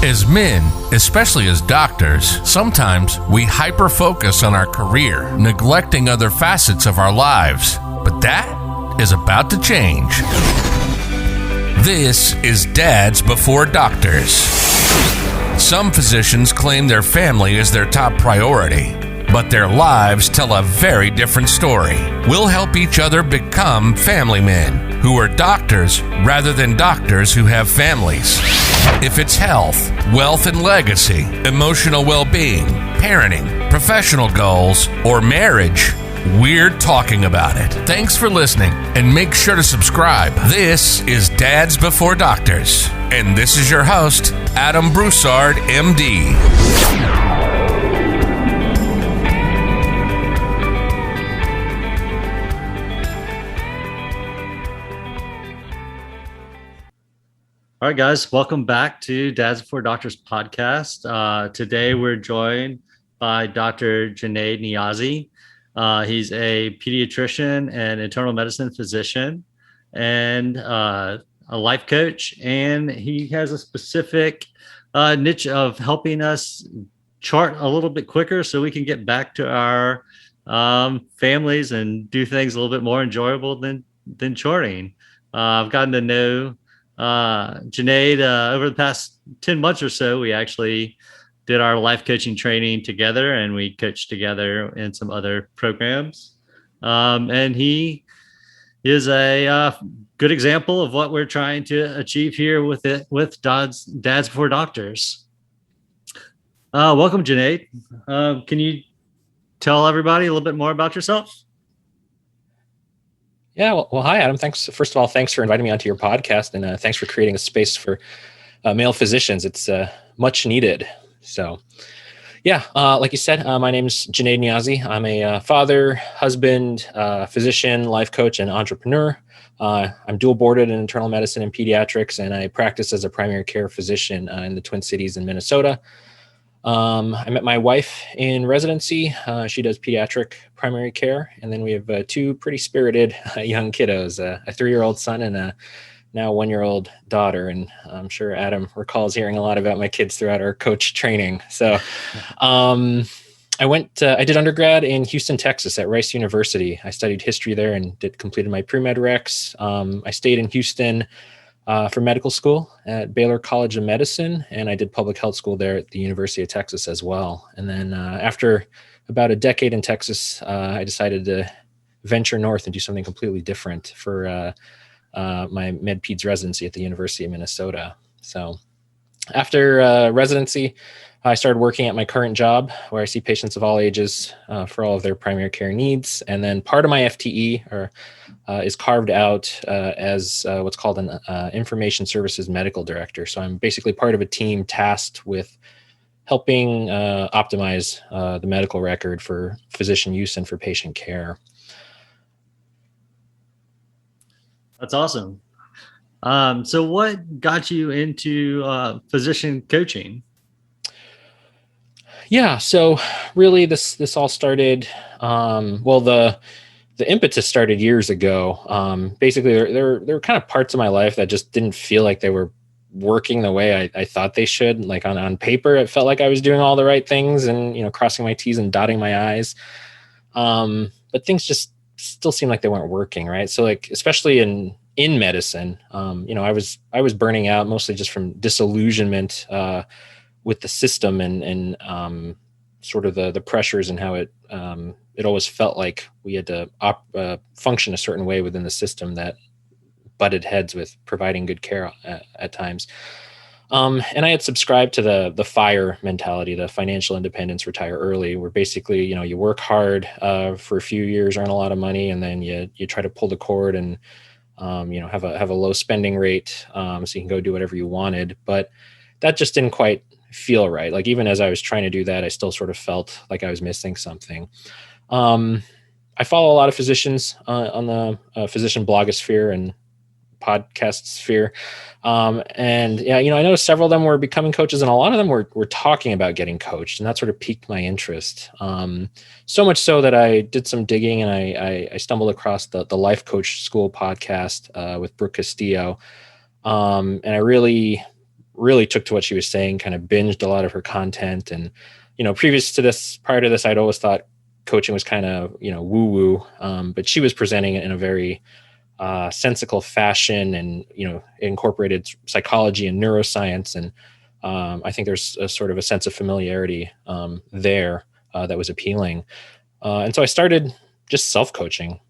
As men, especially as doctors, sometimes we hyper-focus on our career, neglecting other facets of our lives. But that is about to change. This is Dads Before Doctors. Some physicians claim their family is their top priority, but their lives tell a very different story. We'll help each other become family men who are doctors rather than doctors who have families. If it's health, wealth and legacy, emotional well-being, parenting, professional goals, or marriage, we're talking about it. Thanks for listening, and make sure to subscribe. This is Dads Before Doctors, and this is your host, Adam Broussard, MD. All right, guys, welcome back to Dads Before Doctors podcast. Today, we're joined by Dr. Junaid Niazi. He's a pediatrician and internal medicine physician and a life coach, and he has a specific niche of helping us chart a little bit quicker so we can get back to our families and do things a little bit more enjoyable than charting. I've gotten to know Junaid over the past 10 months or so. We actually did our life coaching training together, and we coached together in some other programs. And he is a good example of what we're trying to achieve here with Dads Before Doctors. Welcome, Junaid. Can you tell everybody a little bit more about yourself? Yeah, well, hi, Adam. Thanks. First of all, thanks for inviting me onto your podcast, and thanks for creating a space for male physicians. It's much needed. So, yeah, like you said, my name is Junaid Niazi. I'm a father, husband, physician, life coach, and entrepreneur. I'm dual boarded in internal medicine and pediatrics, and I practice as a primary care physician in the Twin Cities in Minnesota. I met my wife in residency. She does pediatric primary care. And then we have two pretty spirited young kiddos, a 3-year-old son and a now 1-year-old daughter. And I'm sure Adam recalls hearing a lot about my kids throughout our coach training. So I did undergrad in Houston, Texas at Rice University. I studied history there and completed my pre-med recs. I stayed in Houston for medical school at Baylor College of Medicine, and I did public health school there at the University of Texas as well. And then after about a decade in Texas, I decided to venture north and do something completely different for my med-peds residency at the University of Minnesota. So after residency, I started working at my current job where I see patients of all ages for all of their primary care needs. And then part of my FTE is carved out as what's called an information services medical director. So I'm basically part of a team tasked with helping optimize the medical record for physician use and for patient care. That's awesome. So what got you into physician coaching? Yeah, so really this all started, the impetus started years ago. Basically, there were kind of parts of my life that just didn't feel like they were working the way I thought they should. Like on paper, it felt like I was doing all the right things and, crossing my T's and dotting my I's. But things just still seemed like they weren't working, right? So like, especially in medicine, I was burning out mostly just from disillusionment with the system and sort of the pressures and how it always felt like we had to function a certain way within the system that butted heads with providing good care at times. And I had subscribed to the FIRE mentality, the financial independence, retire early, where basically, you work hard for a few years, earn a lot of money, and then you try to pull the cord and have a low spending rate so you can go do whatever you wanted. But that just didn't quite feel right. Like even as I was trying to do that, I still sort of felt like I was missing something. I follow a lot of physicians on the physician blogosphere and podcast sphere. And yeah, I noticed several of them were becoming coaches and a lot of them were talking about getting coached, and that sort of piqued my interest. So much so that I did some digging and I stumbled across the Life Coach School podcast with Brooke Castillo. And I really really took to what she was saying, kind of binged a lot of her content. And, prior to this, I'd always thought coaching was kind of, woo woo. But she was presenting it in a very sensical fashion, and, incorporated psychology and neuroscience. And I think there's a sort of a sense of familiarity there that was appealing. And so I started just self-coaching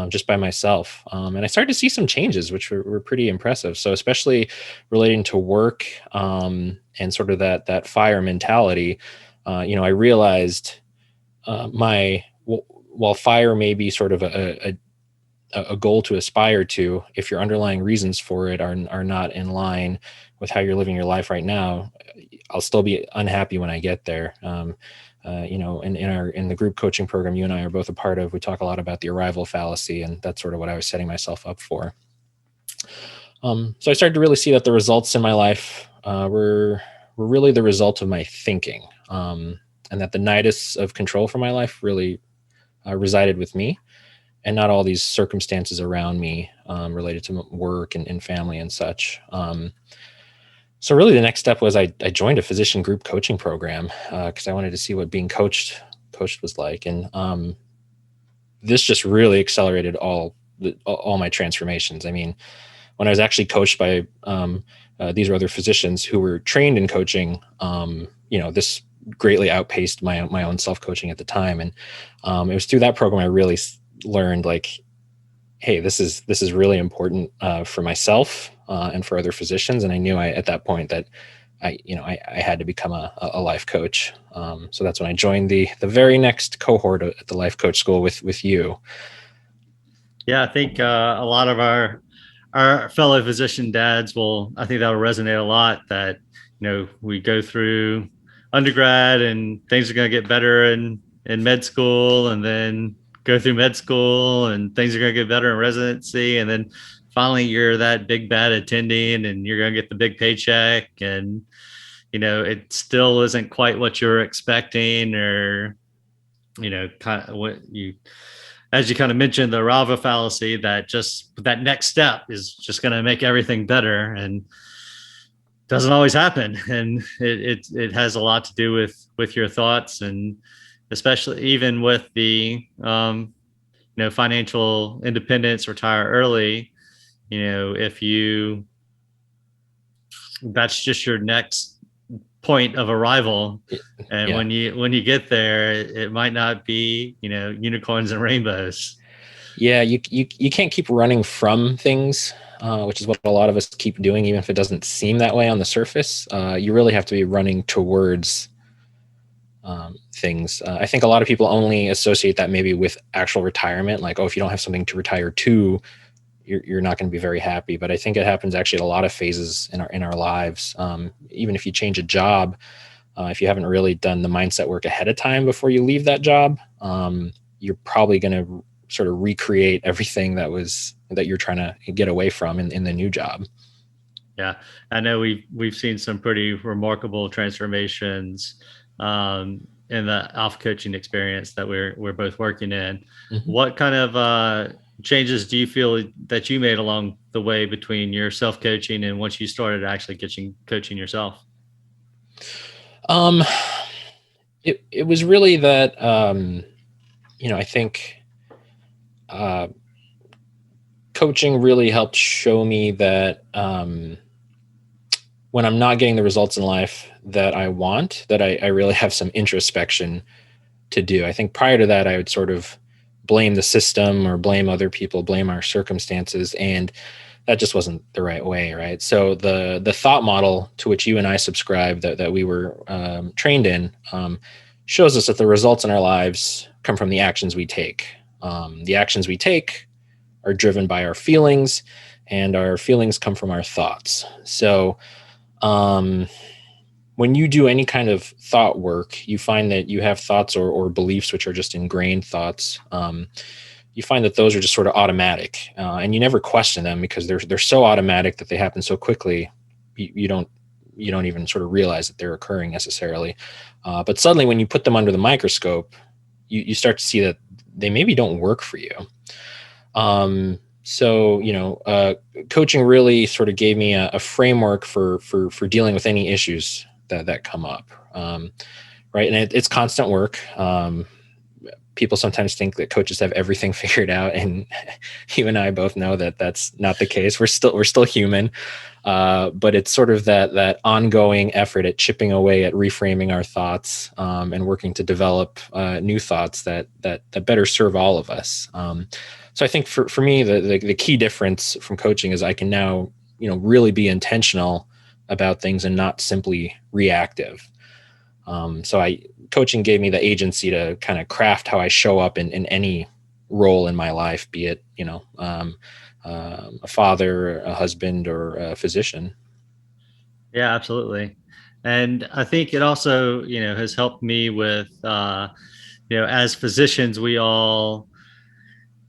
just by myself. And I started to see some changes, which were pretty impressive. So especially relating to work and sort of that fire mentality, I realized while fire may be sort of a goal to aspire to, if your underlying reasons for it are not in line with how you're living your life right now, I'll still be unhappy when I get there. In the group coaching program you and I are both a part of, we talk a lot about the arrival fallacy, and that's sort of what I was setting myself up for. So I started to really see that the results in my life were really the result of my thinking, and that the nidus of control for my life really resided with me, and not all these circumstances around me related to work and family and such. So really the next step was I joined a physician group coaching program because I wanted to see what being coached was like. And this just really accelerated all my transformations. I mean, when I was actually coached by these other physicians who were trained in coaching, this greatly outpaced my own self-coaching at the time. And it was through that program I really learned, like, hey, this is really important for myself and for other physicians. And I knew at that point that I had to become a life coach. So that's when I joined the very next cohort at the life coach school with you. Yeah, I think a lot of our fellow physician dads I think that'll resonate a lot, that, we go through undergrad and things are going to get better in med school, and then go through med school and things are going to get better in residency. And then finally you're that big bad attending and you're going to get the big paycheck, and, it still isn't quite what you're expecting, or, kind of what as you kind of mentioned, the Rava fallacy, that next step is just going to make everything better, and doesn't always happen. And it has a lot to do with your thoughts, and especially even with the financial independence, retire early. If that's just your next point of arrival, and when you get there, it might not be unicorns and rainbows. Yeah, you can't keep running from things, which is what a lot of us keep doing, even if it doesn't seem that way on the surface. You really have to be running towards things. I think a lot of people only associate that maybe with actual retirement, like, oh, if you don't have something to retire to, you're not going to be very happy. But I think it happens actually at a lot of phases in our lives. Even if you change a job, if you haven't really done the mindset work ahead of time before you leave that job, you're probably going to sort of recreate everything that you're trying to get away from in the new job. Yeah, I know we've seen some pretty remarkable transformations in the alpha coaching experience that we're both working in. Mm-hmm. What kind of changes do you feel that you made along the way between your self-coaching and once you started actually coaching yourself? It was really that, I think coaching really helped show me that when I'm not getting the results in life that I want, that I really have some introspection to do. I think prior to that, I would sort of blame the system or blame other people, blame our circumstances, and that just wasn't the right way, right? So the thought model to which you and I subscribe, that we were trained in, shows us that the results in our lives come from the actions we take. The actions we take are driven by our feelings, and our feelings come from our thoughts. So when you do any kind of thought work, you find that you have thoughts or beliefs which are just ingrained thoughts. You find that those are just sort of automatic, and you never question them because they're so automatic that they happen so quickly. You don't even sort of realize that they're occurring necessarily. But suddenly, when you put them under the microscope, you start to see that they maybe don't work for you. So, coaching really sort of gave me a framework for dealing with any issues that come up. Right. And it's constant work. People sometimes think that coaches have everything figured out, and you and I both know that that's not the case. We're still human, but it's sort of that ongoing effort at chipping away at reframing our thoughts, and working to develop new thoughts that better serve all of us. So I think for me, the key difference from coaching is I can now really be intentional about things and not simply reactive. Coaching gave me the agency to kind of craft how I show up in any role in my life, be it, a father, a husband, or a physician. Yeah, absolutely. And I think it also, has helped me with, as physicians, we all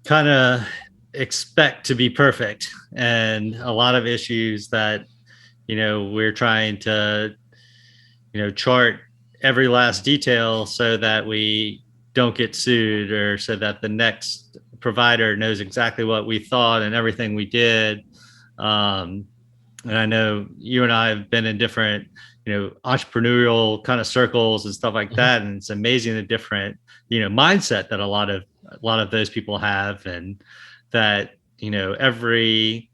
kind of expect to be perfect, and a lot of issues that, we're trying to, chart every last detail so that we don't get sued, or so that the next provider knows exactly what we thought and everything we did. And I know you and I have been in different, entrepreneurial kind of circles and stuff like that. And it's amazing the different, mindset that a lot of those people have, and that, every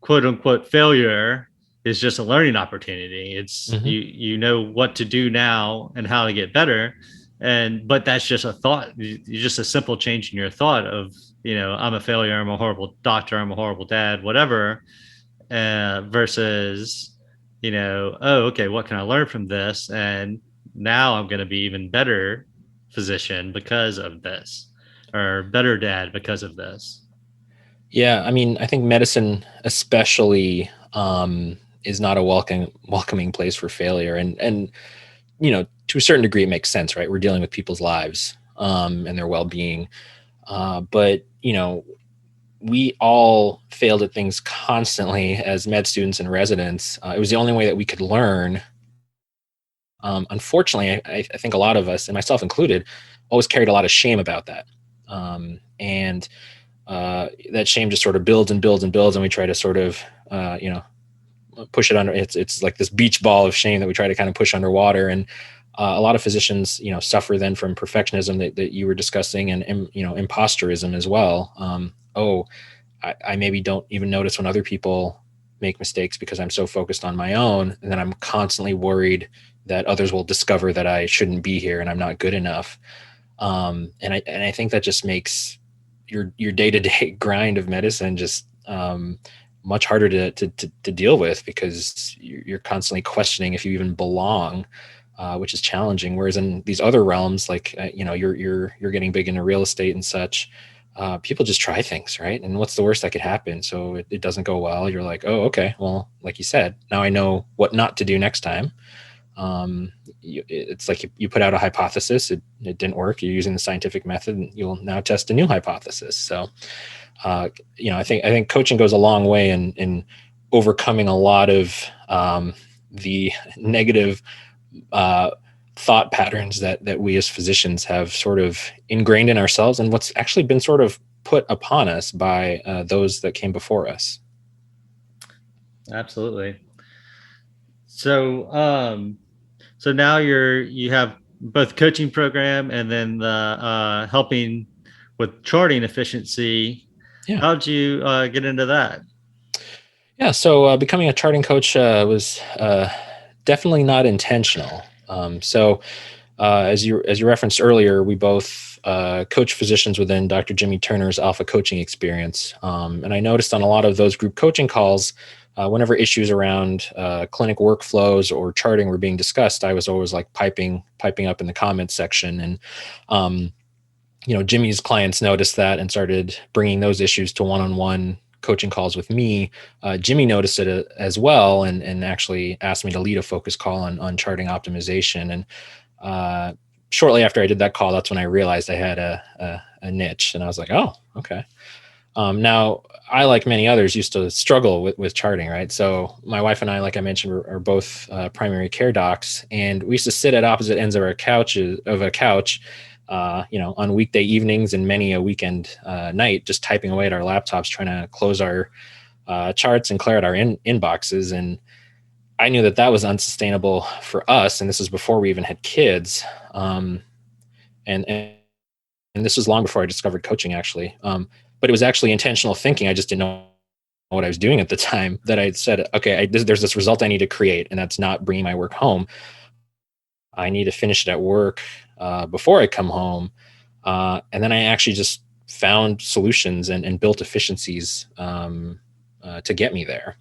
quote unquote failure is just a learning opportunity. It's you know what to do now and how to get better. But that's just a thought. You just a simple change in your thought of, I'm a failure, I'm a horrible doctor, I'm a horrible dad, whatever. Versus, oh, okay, what can I learn from this? And now I'm going to be even better physician because of this, or better dad because of this. Yeah, I mean, I think medicine especially is not a welcoming place for failure, and to a certain degree, it makes sense, right? We're dealing with people's lives and their well-being, but we all failed at things constantly as med students and residents. It was the only way that we could learn. Unfortunately, I think a lot of us, and myself included, always carried a lot of shame about that. And that shame just sort of builds and builds and builds, and we try to sort of, push it under. It's like this beach ball of shame that we try to kind of push underwater. And a lot of physicians, suffer then from perfectionism that you were discussing, and imposterism as well. I maybe don't even notice when other people make mistakes because I'm so focused on my own, and then I'm constantly worried that others will discover that I shouldn't be here and I'm not good enough. And I think that just makes your day-to-day grind of medicine just much harder to deal with, because you're constantly questioning if you even belong, which is challenging. Whereas in these other realms, like you're getting big into real estate and such, people just try things, right? And what's the worst that could happen? So it doesn't go well. You're like, oh, okay, well, like you said, now I know what not to do next time. It's like you put out a hypothesis, it didn't work. You're using the scientific method, and you'll now test a new hypothesis. So, I think coaching goes a long way in overcoming a lot of the negative thought patterns that we as physicians have sort of ingrained in ourselves, and what's actually been sort of put upon us by those that came before us. Absolutely. So, so now you have both coaching program and then the helping with charting efficiency. Yeah. How'd you get into that? Yeah. So becoming a charting coach was definitely not intentional. As you referenced earlier, we both coach physicians within Dr. Jimmy Turner's Alpha Coaching Experience. And I noticed on a lot of those group coaching calls, whenever issues around clinic workflows or charting were being discussed, I was always like piping up in the comments section. And, Jimmy's clients noticed that and started bringing those issues to one-on-one coaching calls with me. Jimmy noticed it as well, and actually asked me to lead a focus call on charting optimization. And shortly after I did that call, that's when I realized I had a niche, and I was like, oh, okay. Now, I, like many others, used to struggle with charting, right? So my wife and I, like I mentioned, are both primary care docs, and we used to sit at opposite ends of a couch on weekday evenings and many a weekend night, just typing away at our laptops, trying to close our charts and clear out our inboxes. And I knew that was unsustainable for us. And this was before we even had kids. And this was long before I discovered coaching, actually. But it was actually intentional thinking. I just didn't know what I was doing at the time, that I said, okay, there's this result I need to create, and that's not bringing my work home. I need to finish it at work before I come home. And then I actually just found solutions and built efficiencies to get me there.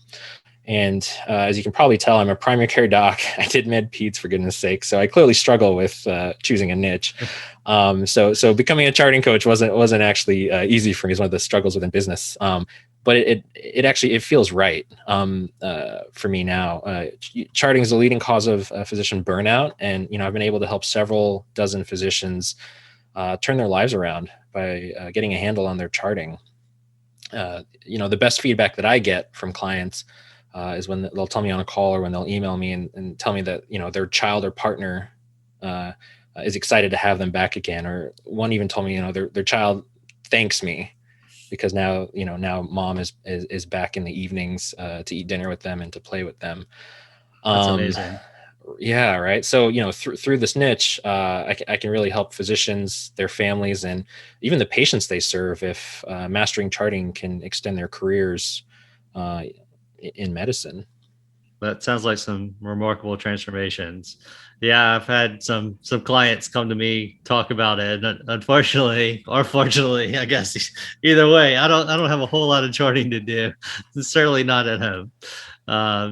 And as you can probably tell, I'm a primary care doc. I did med peds, for goodness sake. So I clearly struggle with choosing a niche. So becoming a charting coach wasn't actually easy for me. It's one of the struggles within business. But it actually feels right for me now. Charting is the leading cause of physician burnout, and I've been able to help several dozen physicians turn their lives around by getting a handle on their charting. The best feedback that I get from clients is when they'll tell me on a call, or when they'll email me and tell me that their child or partner is excited to have them back again. Or one even told me their child thanks me because now mom is back in the evenings to eat dinner with them and to play with them. That's amazing. Yeah, right. So through this niche, I can really help physicians, their families, and even the patients they serve if mastering charting can extend their careers in medicine. That sounds like some remarkable transformations. Yeah, I've had some clients come to me talk about it. And unfortunately, or fortunately, I guess either way, I don't have a whole lot of charting to do. Certainly not at home.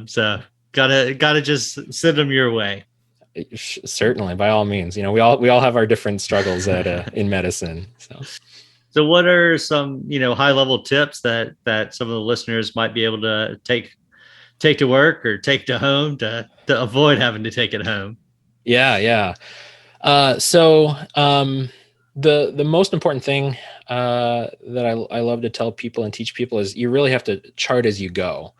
So gotta just send them your way. Certainly, by all means. We all have our different struggles in medicine. So what are some high level tips that some of the listeners might be able to take to work or take to home to avoid having to take it home? Yeah. So the most important thing that I love to tell people and teach people is you really have to chart as you go.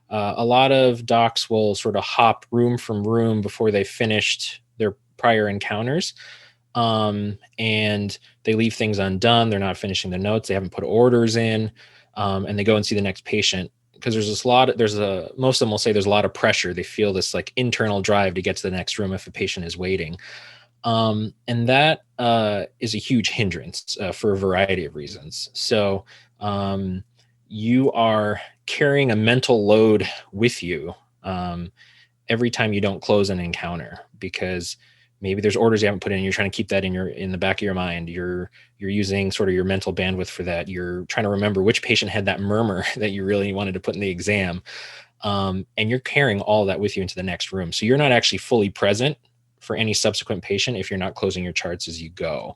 A lot of docs will sort of hop room from room before they finished their prior encounters. And they leave things undone. They're not finishing the notes. They haven't put orders in, and they go and see the next patient. Because most of them will say there's a lot of pressure. They feel this like internal drive to get to the next room if a patient is waiting. And that is a huge hindrance for a variety of reasons. So you are carrying a mental load with you every time you don't close an encounter, because maybe there's orders you haven't put in. You're trying to keep that in the back of your mind. You're using sort of your mental bandwidth for that. You're trying to remember which patient had that murmur that you really wanted to put in the exam. And you're carrying all that with you into the next room. So you're not actually fully present for any subsequent patient if you're not closing your charts as you go.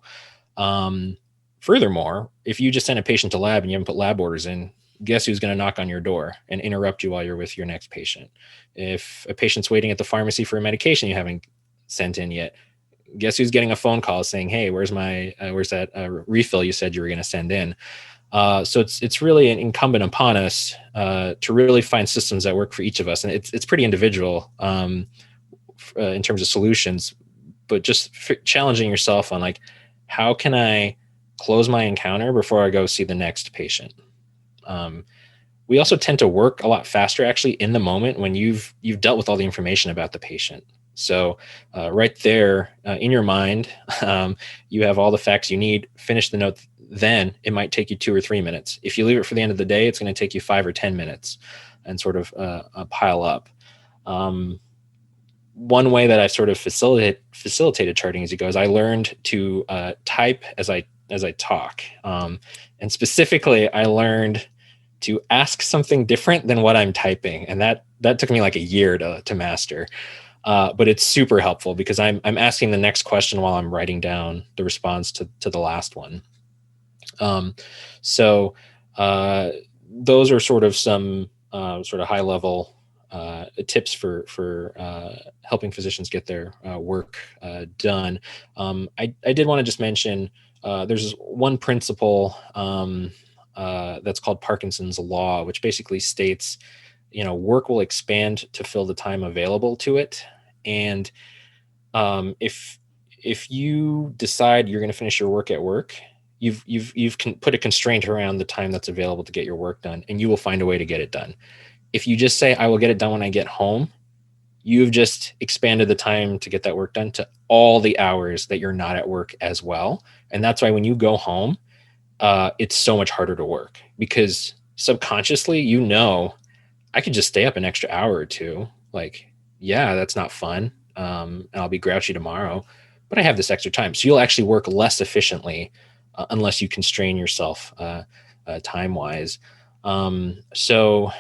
Furthermore, if you just send a patient to lab and you haven't put lab orders in, guess who's going to knock on your door and interrupt you while you're with your next patient? If a patient's waiting at the pharmacy for a medication you haven't sent in yet, guess who's getting a phone call saying, hey, where's that refill you said you were going to send in? So it's really incumbent upon us to really find systems that work for each of us. And it's pretty individual in terms of solutions, but just challenging yourself on like, how can I close my encounter before I go see the next patient? We also tend to work a lot faster actually in the moment when you've dealt with all the information about the patient. So right there in your mind, you have all the facts you need. Finish the note. Then it might take you 2 or 3 minutes. If you leave it for the end of the day, it's going to take you 5 or 10 minutes and sort of pile up. One way that I've sort of facilitated charting as you go is I learned to type as I talk. And specifically, I learned to ask something different than what I'm typing. And that took me like a year to master. But it's super helpful because I'm asking the next question while I'm writing down the response to the last one. So those are sort of some sort of high level tips for helping physicians get their work done. I did want to just mention there's one principle that's called Parkinson's law, which basically states, work will expand to fill the time available to it. And if if you decide you're going to finish your work at work, you've put a constraint around the time that's available to get your work done, and you will find a way to get it done. If you just say, I will get it done when I get home, you've just expanded the time to get that work done to all the hours that you're not at work as well. And that's why when you go home, it's so much harder to work, because subconsciously, I could just stay up an extra hour or two. Like, yeah, that's not fun. And I'll be grouchy tomorrow, but I have this extra time. So you'll actually work less efficiently unless you constrain yourself time wise. So,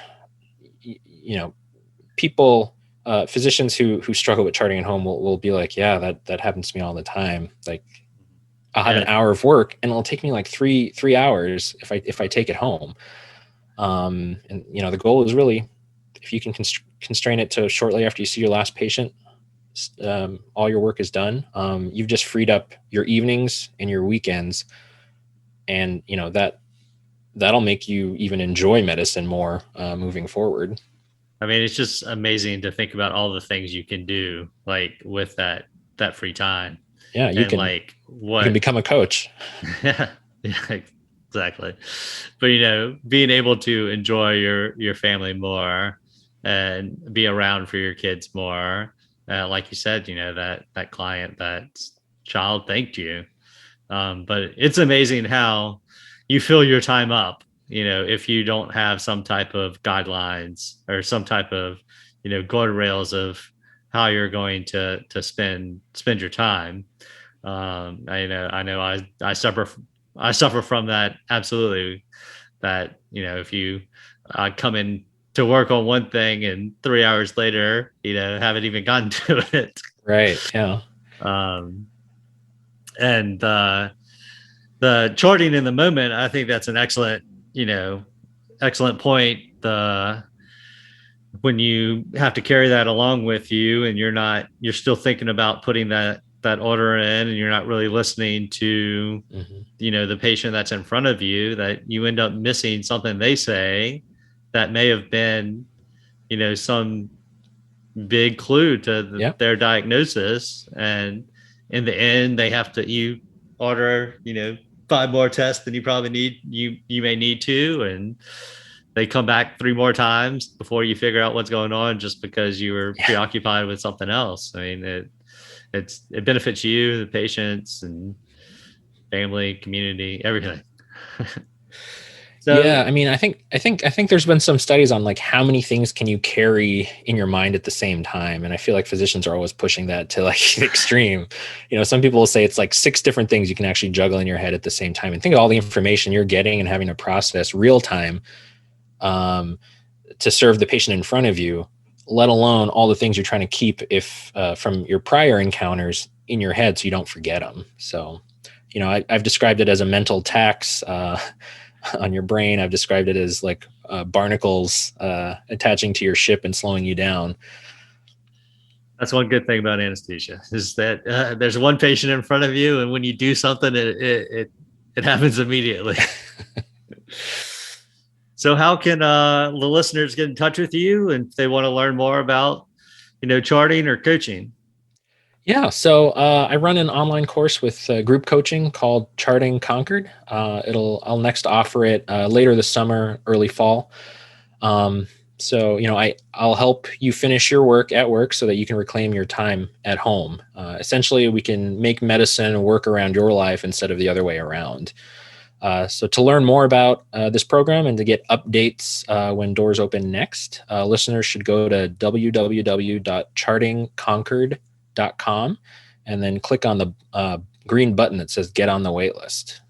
people, physicians who struggle with charting at home will be like, yeah, that happens to me all the time. Like, I'll have an hour of work and it'll take me like three hours if I take it home. And the goal is really, if you can constrain it to shortly after you see your last patient, all your work is done. You've just freed up your evenings and your weekends, and that'll make you even enjoy medicine more moving forward. I mean, it's just amazing to think about all the things you can do, like, with that free time. Yeah, you can become a coach. Yeah, exactly. But being able to enjoy your family more and be around for your kids more, like you said, that client, that child thanked you. But it's amazing how you fill your time up, if you don't have some type of guidelines or some type of guardrails of how you're going to spend your time. I know I suffer from that, absolutely. That if you come in to work on one thing and 3 hours later haven't even gotten to it, right? Yeah. And the charting in the moment, I think that's an excellent point. When you have to carry that along with you, and you're still thinking about putting that order in, and you're not really listening to the patient that's in front of you, that you end up missing something they say that may have been some big clue to their diagnosis. And in the end, they have to you order 5 more tests than you probably you may need to, and they come back 3 more times before you figure out what's going on, just because you were preoccupied with something else. I mean, it benefits you, the patients, and family, community, everything. So, yeah, I mean, I think there's been some studies on like how many things can you carry in your mind at the same time, and I feel like physicians are always pushing that to like the extreme. Some people will say it's like 6 different things you can actually juggle in your head at the same time, and think of all the information you're getting and having to process real time to serve the patient in front of you, let alone all the things you're trying to keep from your prior encounters in your head so you don't forget them. So, I've described it as a mental tax on your brain. I've described it as like barnacles attaching to your ship and slowing you down. That's one good thing about anesthesia, is that there's one patient in front of you, and when you do something, it happens immediately. So how can the listeners get in touch with you, and if they want to learn more about charting or coaching? Yeah, so I run an online course with group coaching called Charting Conquered. I'll next offer it later this summer, early fall. So I'll help you finish your work at work so that you can reclaim your time at home. Essentially, we can make medicine work around your life instead of the other way around. So to learn more about this program and to get updates when doors open next, listeners should go to www.chartingconquered.com and then click on the green button that says get on the wait list.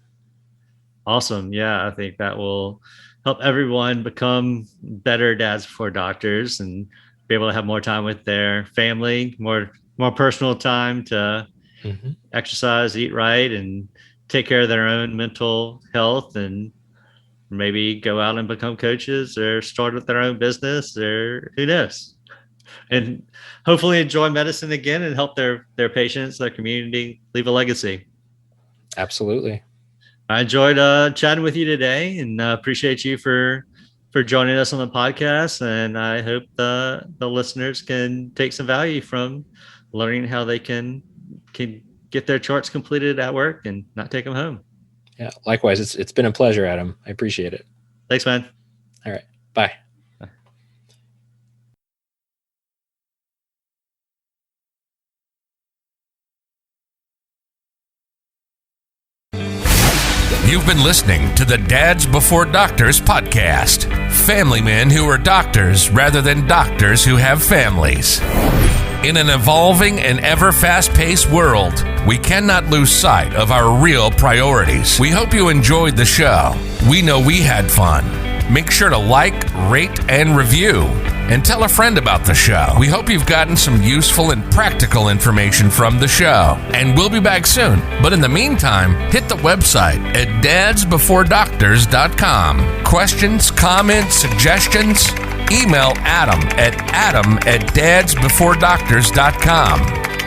Awesome. Yeah, I think that will help everyone become better dads before doctors and be able to have more time with their family, more personal time to exercise, eat right, and take care of their own mental health, and maybe go out and become coaches or start with their own business, or who knows, and hopefully enjoy medicine again and help their patients, their community, leave a legacy. Absolutely. I enjoyed chatting with you today, and appreciate you for joining us on the podcast. And I hope the listeners can take some value from learning how they can get their charts completed at work and not take them home. Yeah, likewise. It's been a pleasure, Adam. I appreciate it. Thanks, man. All right. Bye. You've been listening to the Dads Before Doctors podcast. Family men who are doctors rather than doctors who have families. In an evolving and ever fast-paced world, we cannot lose sight of our real priorities. We hope you enjoyed the show. We know we had fun. Make sure to like, rate, and review. And tell a friend about the show. We hope you've gotten some useful and practical information from the show. And we'll be back soon. But in the meantime, hit the website at dadsbeforedoctors.com. Questions, comments, suggestions? Email adam@dadsbeforedoctors.com.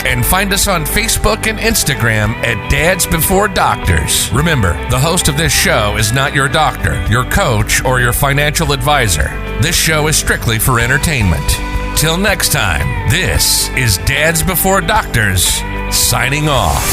And find us on Facebook and Instagram at Dads Before Doctors. Remember, the host of this show is not your doctor, your coach, or your financial advisor. This show is strictly for entertainment. Till next time, this is Dads Before Doctors, signing off.